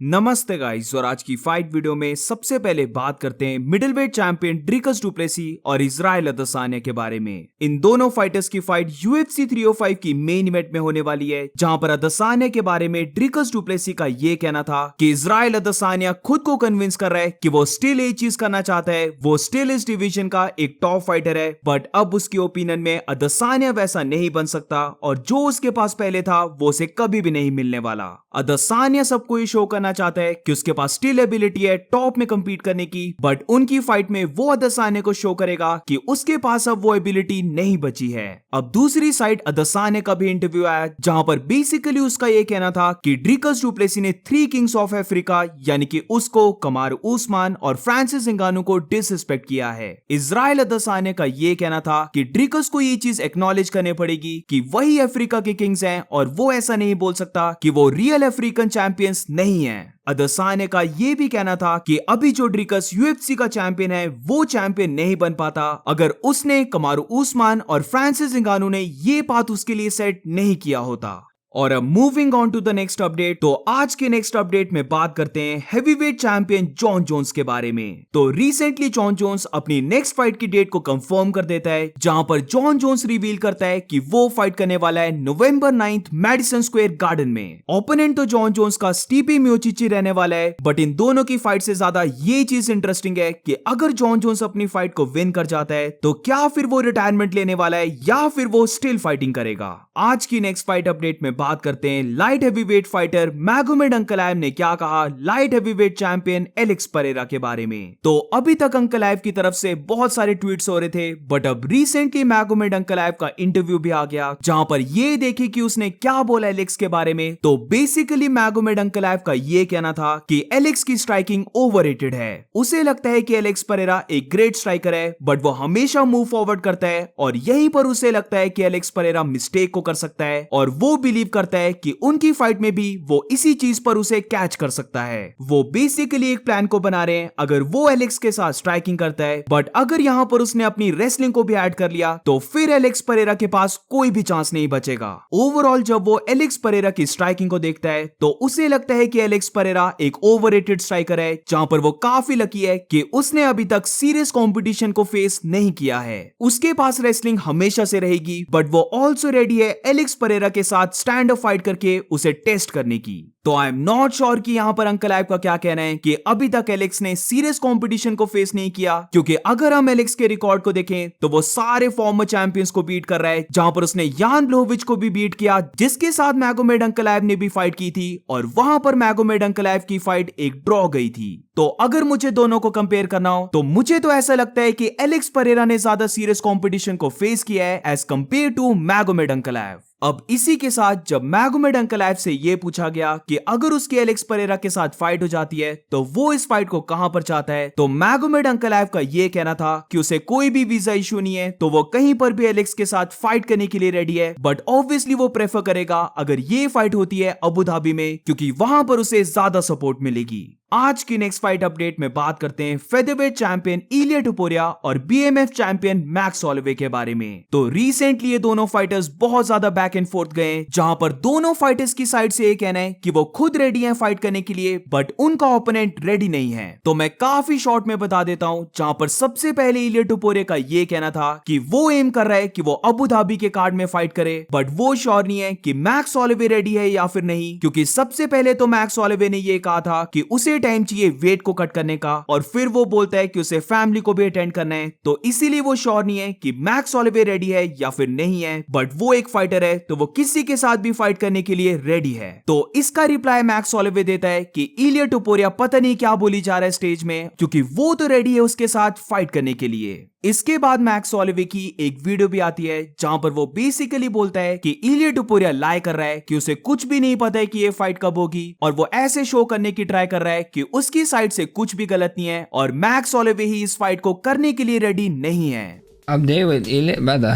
नमस्ते गाइस, और आज की फाइट वीडियो में सबसे पहले बात करते हैं मिडिलवेट चैंपियन ड्रिकस डुप्लेसी और इजराइल अदेसान्या के बारे में। इन दोनों फाइटर्स की फाइट UFC 305 की मेन इवेंट में होने वाली है, जहां पर अदेसान्या के बारे में ड्रिकस डुप्लेसी का ये कहना था कि इजराइल अदेसान्या खुद को कन्विंस कर रहा है कि वो स्टिल एक चीज करना चाहता है, वो स्टिल इस डिवीजन का एक टॉप फाइटर है। बट अब उसकी ओपिनियन में अदेसान्या वैसा नहीं बन सकता, और जो उसके पास पहले था वो उसे कभी भी नहीं मिलने वाला। अदेसान्या सबको ये शो करना चाहता है कि उसके पास स्टिल एबिलिटी है टॉप में कंपीट करने की, बट उनकी फाइट में वो अदेसान्या को शो करेगा कि उसके पास अब वो एबिलिटी नहीं बची है। अब दूसरी साइड अदेसान्या का भी इंटरव्यू आया, जहां पर बेसिकली उसका ये कहना था कि ड्रिकस डुप्लेसी ने 3 किंग्स ऑफ अफ्रीका यानी कि उसको, कमारू उस्मान और फ्रांसिस इंगानू को डिसरिस्पेक्ट किया है। इजराइल अदेसान्या का ये कहना था कि ड्रिकस को ये चीज एक्नॉलेज करनी पड़ेगी कि वही अफ्रीका के किंग्स हैं, और वो ऐसा नहीं बोल सकता कि वो रियल अफ्रीकन चैंपियंस नहीं है। अदेसान्या का ये भी कहना था कि अभी जो ड्रिकस UFC का चैंपियन है वो चैंपियन नहीं बन पाता अगर उसने, कमारू उस्मान और फ्रांसिस इंगानू ने ये पाथ उसके लिए सेट नहीं किया होता। और अब moving on to the next update, तो आज के नेक्स्ट अपडेट में बात करते हैं हेवीवेट चैंपियन जॉन जोन्स के बारे में। तो रिसेंटली जॉन जोन्स अपनी नेक्स्ट फाइट की डेट को कंफर्म कर देता है, जहां पर जॉन जोन्स रिवील करता है कि वो फाइट करने वाला है नवंबर 9 मैडिसन स्क्वायर गार्डन में। ओपोनेंट तो जॉन जोन्स का स्टीपी मियोचिची रहने वाला है, बट इन दोनों की फाइट से ज्यादा ये चीज इंटरेस्टिंग है कि अगर जॉन जोन्स अपनी फाइट को विन कर जाता है तो क्या फिर वो रिटायरमेंट लेने वाला है या फिर वो स्टिल फाइटिंग करेगा। आज की नेक्स्ट फाइट अपडेट में बात करते हैं लाइट हेवीवेट फाइटर मैगोमेड अंकलाइव ने क्या कहा light heavyweight champion Alex Pereira के बारे में। तो अभी तक अंकलाइव की तरफ से बहुत सारे ट्वीट्स हो रहे थे, बट अब रिसेंटली मैगोमेड अंकलाइव का इंटरव्यू भी आ गया, जहां पर ये देखिए कि उसने क्या बोला एलेक्स के बारे में। तो बेसिकली मैगोमेड अंकलाइव का ये कहना था कि एलेक्स की स्ट्राइकिंग ओवररेटेड है। उसे लगता है कि एलेक्स परेरा एक ग्रेट स्ट्राइकर है, बट वो हमेशा मूव फॉरवर्ड करता है, और यहीं पर उसे लगता है कि एलेक्स परेरा मिस्टेक को कर सकता है, और वो बिलीव करता है कि उनकी फाइट में भी वो इसी चीज पर उसे कैच कर सकता है। वो बेसिकली एक प्लान को बना रहे हैं, अगर वो एलेक्स के साथ स्ट्राइकिंग करता है, बट अगर यहां पर उसने अपनी रेसलिंग को भी ऐड कर लिया तो फिर एलेक्स परेरा के पास कोई भी चांस नहीं बचेगा। ओवरऑल जब वो एलेक्स परेरा की स्ट्राइकिंग को देखता है तो उसे लगता है कि एलेक्स परेरा एक ओवररेटेड स्ट्राइकर है, जहां पर वो काफी लकी है कि उसने अभी तक सीरियस कंपटीशन को फेस नहीं किया है। उसके पास रेसलिंग हमेशा से रहेगी, बट वो ऑल्सो रेडी है एलेक्स परेरा के साथ स्टैंड अप फाइट करके उसे टेस्ट करने की। तो आई एम नॉट श्योर कि यहां पर अंकलाइव का क्या कहना है कि अभी तक एलेक्स ने सीरियस कंपटीशन को फेस नहीं किया, क्योंकि अगर हम एलेक्स के रिकॉर्ड को देखें तो वो सारे फॉर्मर चैंपियंस को बीट कर रहा है, जहां पर उसने यान ब्लोविच को भी बीट किया, जिसके साथ मैगोमेड अंकलाइव ने भी फाइट की थी, और वहां पर मैगोमेड अंकलाइव की फाइट एक ड्रॉ गई थी। तो अगर मुझे दोनों को कंपेयर करना हो तो मुझे तो ऐसा लगता है कि एलेक्स परेरा ने ज्यादा सीरियस कंपटीशन को फेस किया है एज कंपेयर टू मैगोमेड अंकलाइव। अब इसी के साथ जब मैगोमेड अंकलाइव से यह पूछा गया कि अगर उसकी एलेक्स परेरा के साथ फाइट हो जाती है तो वो इस फाइट को कहां पर चाहता है, तो मैगोमेड अंकलाइव का यह कहना था कि उसे कोई भी वीजा इशू नहीं है, तो वो कहीं पर भी एलेक्स के साथ फाइट करने के लिए रेडी है, बट ऑब्वियसली वो प्रेफर करेगा अगर ये फाइट होती है अबू धाबी में, क्योंकि वहां पर उसे ज्यादा सपोर्ट मिलेगी। आज की नेक्स्ट फाइट अपडेट में बात करते हैं फेदरवेट चैंपियन इलिया टुपुरिया और BMF चैंपियन मैक्स होलोवे के बारे में। तो रिसेंटली ये दोनों फाइटर्स बहुत ज्यादा बैक एंड फोर्थ गए, जहां पर दोनों फाइटर्स की साइड से ये कहना है कि वो खुद रेडी हैं फाइट करने के लिए, बट उनका ओपोनेंट रेडी नहीं है। तो मैं काफी शॉर्ट में बता देता हूं, जहां पर सबसे पहले इलिया टुपुरिया का ये कहना था कि वो एम कर रहा है कि वो अबू धाबी के कार्ड में फाइट करे, बट वो श्योर नहीं है कि मैक्स होलोवे रेडी है या फिर नहीं, क्योंकि सबसे पहले तो मैक्स होलोवे ने ये कहा था कि उसे टाइम चाहिए वेट को कट करने का, और फिर वो बोलता है कि उसे फैमिली को भी अटेंड करना है, तो इसीलिए वो श्योर नहीं है कि मैक्स होलोवे रेडी है या फिर नहीं है, बट वो एक फाइटर है तो वो किसी के साथ भी फाइट करने के लिए रेडी है। तो इसका रिप्लाई मैक्स होलोवे देता है कि इलिया टुपुरिया पता नहीं क्या बोली जा रहा है स्टेज में, क्योंकि वो तो रेडी है उसके साथ फाइट करने के लिए। इसके बाद मैक्स होलोवे की एक वीडियो भी आती है, जहां पर वो बेसिकली बोलता है कि इलिया टुपुरिया लाई कर रहा है कि उसे कुछ भी नहीं पता है कि ये फाइट कब होगी, और वो ऐसे शो करने की ट्राई कर रहा है कि उसकी साइड से कुछ भी गलत नहीं है, और मैक्स होलोवे ही इस फाइट को करने के लिए रेडी नहीं है। Update with Ilia, brother.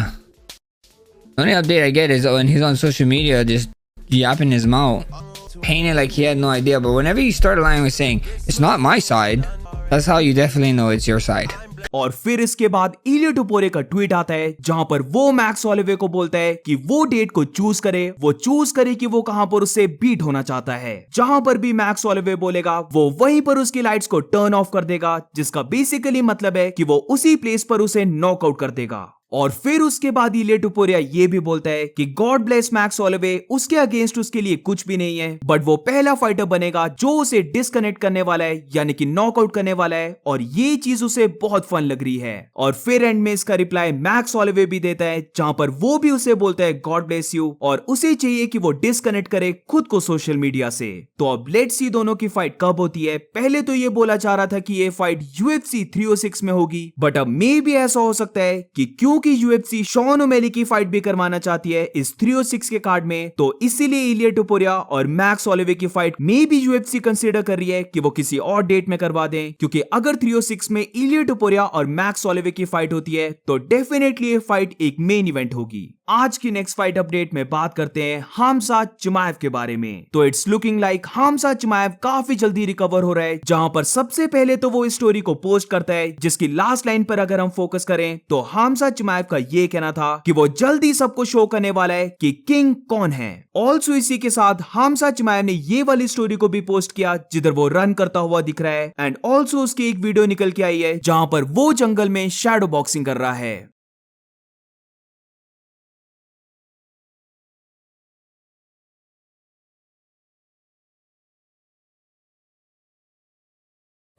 The only update I get is when he's on social media just yapping his mouth, painting like he had no idea. But whenever you start lying with saying, it's not my side, that's how you definitely know it's your side. और फिर इसके बाद इलिया टुपोरे का tweet आता है जहां पर वो मैक्स होलोवे को बोलता है कि वो डेट को चूज करे कि वो कहां पर उससे बीट होना चाहता है। जहां पर भी मैक्स होलोवे बोलेगा वो वहीं पर उसकी लाइट्स को टर्न ऑफ कर देगा, जिसका बेसिकली मतलब है कि वो उसी प्लेस पर उसे नॉकआउट कर देगा। और फिर उसके बाद इलिया टुपोरिया ये भी बोलता है कि गॉड ब्लेस मैक्स होलोवे, उसके अगेंस्ट उसके लिए कुछ भी नहीं है, बट वो पहला फाइटर बनेगा जो उसे डिस्कनेक्ट करने वाला है, यानी कि नॉकआउट करने वाला है, और ये चीज उसे बहुत फन लग रही है। और फिर एंड में इसका रिप्लाई मैक्स होलोवे भी देता है जहां पर वो भी उसे बोलता है गॉड ब्लेस यू, और उसे चाहिए कि वो डिस्कनेक्ट करे खुद को सोशल मीडिया से। तो अब लेट्स सी दोनों की फाइट कब होती है। पहले तो ये बोला जा रहा था कि ये फाइट UFC 306 में होगी, बट अब मे भी ऐसा हो सकता है कि क्योंकि UFC शॉन ओमेली की फाइट भी करवाना चाहती है इस 306 के कार्ड में, तो इसीलिए इलिया टुपोरिया और मैक्स होलोवे की फाइट मे भी UFC कंसीडर कर रही है कि वो किसी और डेट में करवा दें, क्योंकि अगर 306 में इलिया टुपोरिया और मैक्स होलोवे की फाइट होती है तो डेफिनेटली ये फाइट एक मेन इवेंट होगी। आज की नेक्स्ट फाइट अपडेट में बात करते हैं हमजा चिमाएव के बारे में। तो इट्स लुकिंग लाइक हमजा चिमाएव काफी जल्दी रिकवर हो रहा है, जहां पर सबसे पहले तो वो इस स्टोरी को पोस्ट करता है जिसकी लास्ट लाइन पर अगर हम फोकस करें तो हमजा चिमाएव का ये कहना था कि वो जल्दी सबको शो करने वाला है कि किंग कौन है। ऑल्सो इसी के साथ हमजा चिमाएव ने ये वाली स्टोरी को भी पोस्ट किया जिधर वो रन करता हुआ दिख रहा है, एंड ऑल्सो उसकी एक वीडियो निकल के आई है जहां पर वो जंगल में शैडो बॉक्सिंग कर रहा है।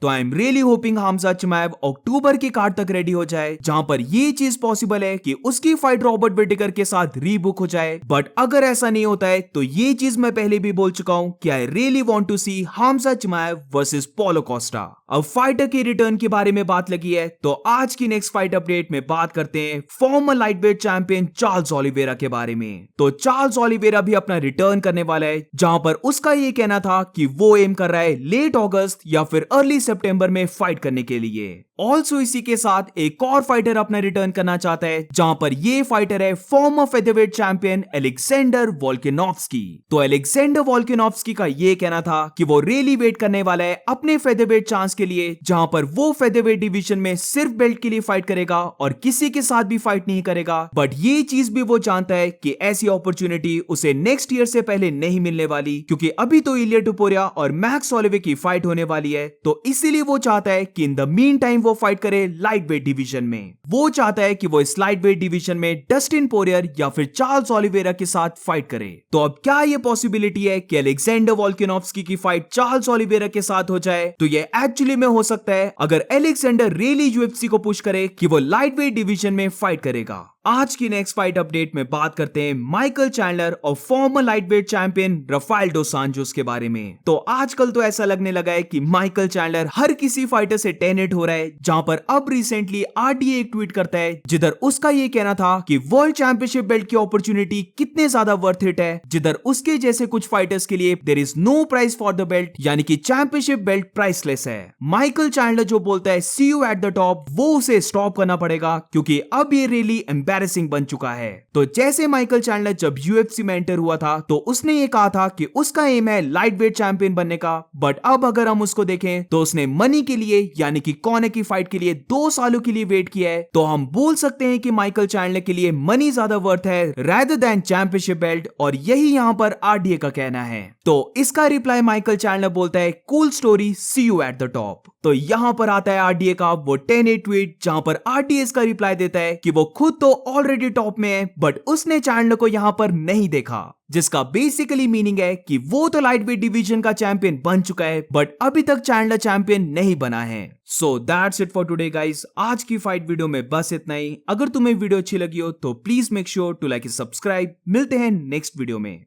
तो I am really hoping Khamzat Chimaev October की कार्ड तक रेडी हो जाए, जहां पर ये चीज पॉसिबल है कि उसकी फाइट रॉबर्ट विटेकर के साथ रीबुक हो जाए। बट अगर ऐसा नहीं होता है तो ये चीज मैं पहले भी बोल चुका हूं कि I really want to see Khamzat Chimaev versus Paulo Costa. अब फाइटर के रिटर्न के बारे में बात लगी है, तो आज की नेक्स्ट फाइट अपडेट में बात करते हैं farmer lightweight champion Charles Oliveira के बारे में। तो चार्ल्स ओलिवेरा भी अपना रिटर्न करने वाला है, जहां पर उसका ये कहना था कि वो एम कर रहा है लेट अगस्त या फिर अर्ली सितंबर में फाइट करने के लिए। ऑल्सो इसी के साथ एक और फाइटर अपना रिटर्न करना चाहता है, जहां पर ये फाइटर है farmer featherweight champion Alexander Volkanovski. तो अलेक्जेंडर वोल्कानोव्स्की का ये कहना था कि वो रियली वेट करने वाला है अपने फेदरवेट चांस के लिए, जहां पर वो फेदरवेट डिवीजन में सिर्फ बेल्ट के लिए फाइट करेगा और किसी के साथ भी फाइट नहीं करेगा। बट ये चीज भी वो जानता है कि ऐसी अपॉर्चुनिटी उसे नेक्स्ट ईयर से पहले नहीं मिलने वाली, क्योंकि अभी तो इलिया टुपोरिया और मैक्स होलोवे की फाइट होने वाली है। तो इसीलिए वो चाहता है कि इन द मीन टाइम वो फाइट करे लाइट वेट डिवीजन में। वो चाहता है कि वो इस लाइट वेट डिवीजन में डस्टिन पोरियर या फिर चार्ल्स ओलिवेरा के साथ फाइट करे। तो अब क्या ये पॉसिबिलिटी है कि अलेक्जेंडर वोल्कानोव्स्की की फाइट चार्ल्स ओलिवेरा के साथ हो जाए? तो ये एक्चुअली में हो सकता है अगर अलेक्जेंडर रियली यूएफसी को पुश करे कि वो लाइट वेट डिवीजन में फाइट करेगा। आज की नेक्स्ट फाइट अपडेट में बात करते हैं माइकल चैंडलर और फॉर्मर लाइटवेट चैंपियन राफेल डोस सांटोस के बारे में। तो आजकल तो ऐसा लगने लगा है कि माइकल चैंडलर हर किसी फाइटर से 10-8 हो रहा है, जहां पर अब रिसेंटली आरडीए एक ट्वीट करता है जिधर उसका ये कहना था कि वर्ल्ड चैंपियनशिप बेल्ट की अपॉर्चुनिटी कितने ज्यादा वर्थ इट है, जिधर उसके जैसे कुछ फाइटर्स के लिए there is no price for the belt, यानी कि चैंपियनशिप बेल्ट प्राइसलेस है। माइकल चैंडलर जो बोलता है see you at the top, वो उसे स्टॉप करना पड़ेगा, क्योंकि अब ये रियली एम्बैरेसिंग बन चुका है। तो जैसे माइकल चैंडलर जब यूएफसी में एंटर हुआ था तो उसने ये कहा था कि उसका एम है लाइटवेट चैंपियन बनने का, बट अब अगर हम उसको देखें तो उसने मनी के लिए यानी कि कॉनर की फाइट के लिए 2 सालों के लिए वेट किया है। तो हम बोल सकते हैं कि माइकल चैंडलर के लिए मनी ज्यादा वर्थ है रेदर देन चैंपियनशिप बेल्ट, और यही यहां पर आरडीए का कहना है। तो इसका रिप्लाई माइकल चैंडलर बोलता है cool story, see you at the top. तो यहां पर आता है आरडीए का वो 10-8 ट्वीट, जहां पर आरडीए इसका रिप्लाई देता है कि वो खुद तो ऑलरेडी टॉप में है, बट उसने चैंडलर को यहां पर नहीं देखा, जिसका बेसिकली मीनिंग है कि वो तो लाइटवेट डिवीजन का चैंपियन बन चुका है, बट अभी तक चैंडलर चैंपियन नहीं बना है। So that's it for today guys. आज की फाइट वीडियो में बस इतना ही। अगर तुम्हें वीडियो अच्छी लगी हो तो please make sure to like and subscribe. मिलते हैं नेक्स्ट वीडियो में।